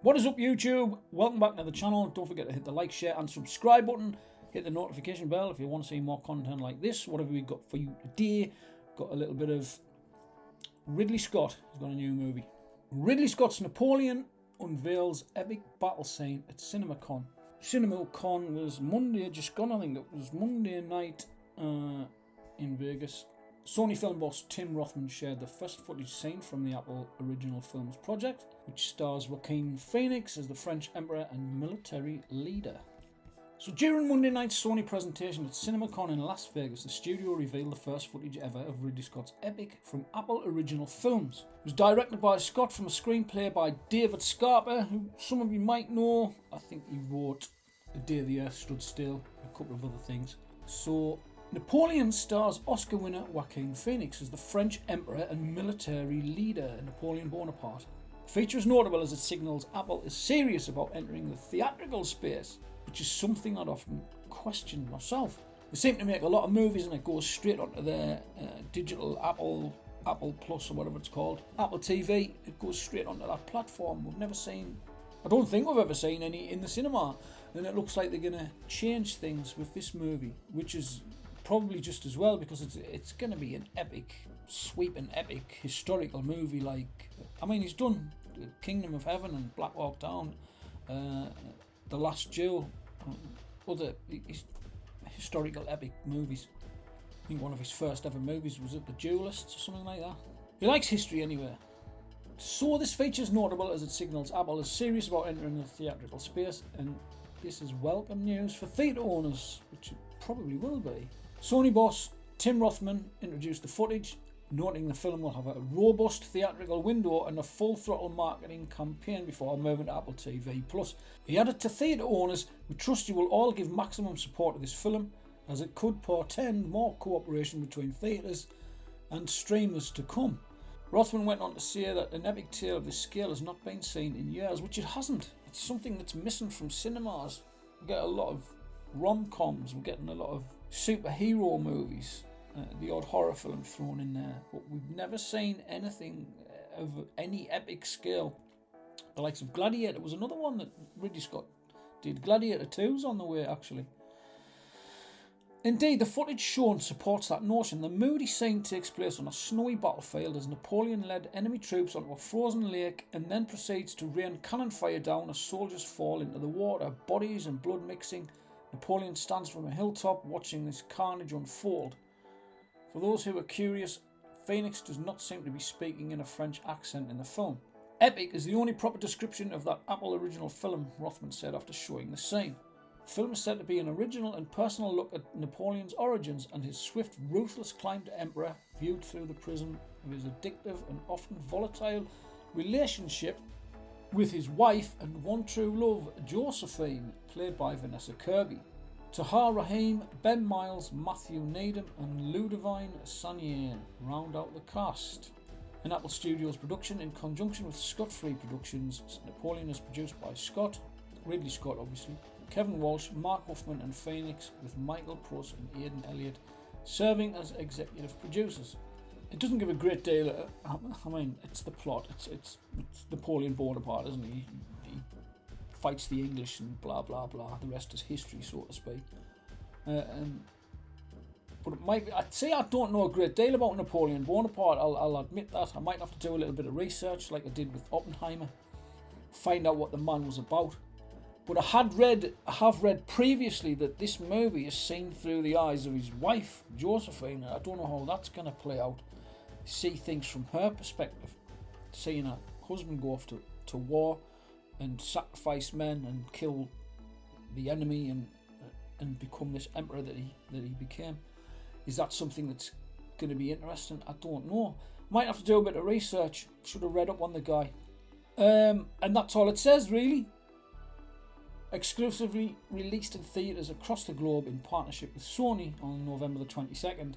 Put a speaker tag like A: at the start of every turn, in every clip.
A: What is up, YouTube? Welcome back to the channel. Don't forget to hit the like, share and subscribe button. Hit the notification bell if you want to see more content like this. What have we got for you today? Got a little bit of Ridley Scott. He's got a new movie. Ridley Scott's Napoleon unveils epic battle scene at CinemaCon. CinemaCon was Monday, just gone. I think it was Monday night in Vegas. Sony film boss Tim Rothman shared the first footage seen from the Apple Original Films project, which stars Joaquin Phoenix as the French Emperor and military leader. So during Monday night's Sony presentation at CinemaCon in Las Vegas, the studio revealed the first footage ever of Ridley Scott's epic from Apple Original Films. It was directed by Scott from a screenplay by David Scarpa, who some of you might know. I think he wrote The Day the Earth Stood Still, a couple of other things. So Napoleon stars Oscar winner Joaquin Phoenix as the French Emperor and military leader, Napoleon Bonaparte. The feature is notable as it signals Apple is serious about entering the theatrical space, which is something I'd often questioned myself. They seem to make a lot of movies and it goes straight onto their digital Apple Plus or whatever it's called, Apple TV. It goes straight onto that platform. I don't think we've ever seen any in the cinema, and it looks like they're going to change things with this movie, which is probably just as well, because it's going to be an epic, sweeping, epic, historical movie. He's done Kingdom of Heaven and Black Hawk Down, The Last Duel, other historical epic movies. I think one of his first ever movies was at The Duelists or something like that. He likes history anyway. So this feature is notable as it signals Apple is serious about entering the theatrical space, and this is welcome news for theatre owners, which it probably will be. Sony boss Tim Rothman introduced the footage, noting the film will have a robust theatrical window and a full-throttle marketing campaign before moving to Apple TV+. He added, to theatre owners, we trust you will all give maximum support to this film, as it could portend more cooperation between theatres and streamers to come. Rothman went on to say that an epic tale of this scale has not been seen in years, which it hasn't. It's something that's missing from cinemas. We get a lot of rom-coms, we're getting a lot of superhero movies, the odd horror film thrown in there, but we've never seen anything of any epic scale. The likes of Gladiator was another one that Ridley Scott did. Gladiator 2's on the way, actually. Indeed, the footage shown supports that notion. The moody scene takes place on a snowy battlefield as Napoleon led enemy troops onto a frozen lake and then proceeds to rain cannon fire down as soldiers fall into the water, bodies and blood mixing. Napoleon stands from a hilltop watching this carnage unfold. For those who are curious, Phoenix does not seem to be speaking in a French accent in the film. Epic is the only proper description of that Apple Original film, Rothman said after showing the scene. The film is said to be an original and personal look at Napoleon's origins and his swift, ruthless climb to emperor, viewed through the prism of his addictive and often volatile relationship with his wife and one true love, Josephine, played by Vanessa Kirby. Tahar Rahim, Ben Miles, Matthew Needham and Ludovine Sanier round out the cast. An Apple Studios production in conjunction with Scott Free Productions, Napoleon is produced by Ridley Scott obviously, Kevin Walsh, Mark Huffman and Phoenix, with Michael Pruss and Aidan Elliott serving as executive producers. It doesn't give a great deal. It's the plot. It's Napoleon Bonaparte, isn't he? He fights the English and blah blah blah. The rest is history, so to speak. But it might be, I'd say I don't know a great deal about Napoleon Bonaparte. I'll admit that. I might have to do a little bit of research, like I did with Oppenheimer, find out what the man was about. But I have read previously that this movie is seen through the eyes of his wife, Josephine. I don't know how that's going to play out. See things from her perspective, seeing her husband go off to war and sacrifice men and kill the enemy and become this emperor that he became. Is that something that's going to be interesting? I don't know. Might have to do a bit of research. Should have read up on the guy. And that's all it says, really. Exclusively released in theatres across the globe in partnership with Sony on November the 22nd.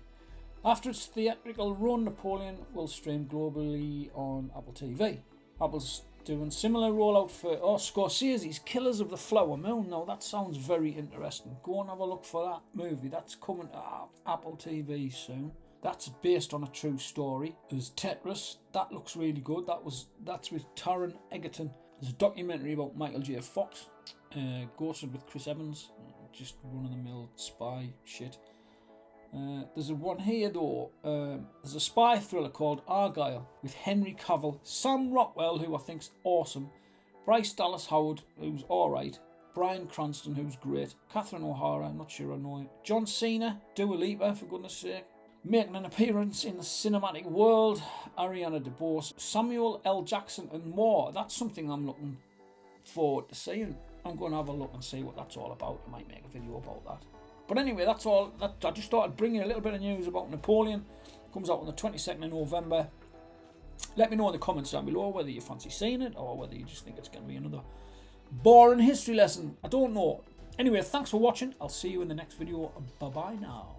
A: After its theatrical run, Napoleon will stream globally on Apple TV. Apple's doing similar rollout for Scorsese's Killers of the Flower Moon. Now that sounds very interesting. Go and have a look for that movie. That's coming to Apple TV soon. That's based on a true story. There's Tetris. That looks really good. That's with Taron Egerton There's a documentary about Michael J. Fox, Ghosted with Chris Evans, just run-of-the-mill spy shit. There's a one here though. There's a spy thriller called Argyle with Henry Cavill, Sam Rockwell, who I think's awesome, Bryce Dallas Howard, who's alright, Bryan Cranston, who's great, Catherine O'Hara, not sure I know it, John Cena, Dua Lipa, for goodness sake, making an appearance in the cinematic world, Ariana DeBose, Samuel L. Jackson, and more. That's something I'm looking forward to seeing. I'm going to have a look and see what that's all about. I might make a video about that. But anyway, that's all. I just thought I'd bring you a little bit of news about Napoleon. Comes out on the 22nd of November. Let me know in the comments down below whether you fancy seeing it or whether you just think it's going to be another boring history lesson. I don't know. Anyway, thanks for watching. I'll see you in the next video. Bye-bye now.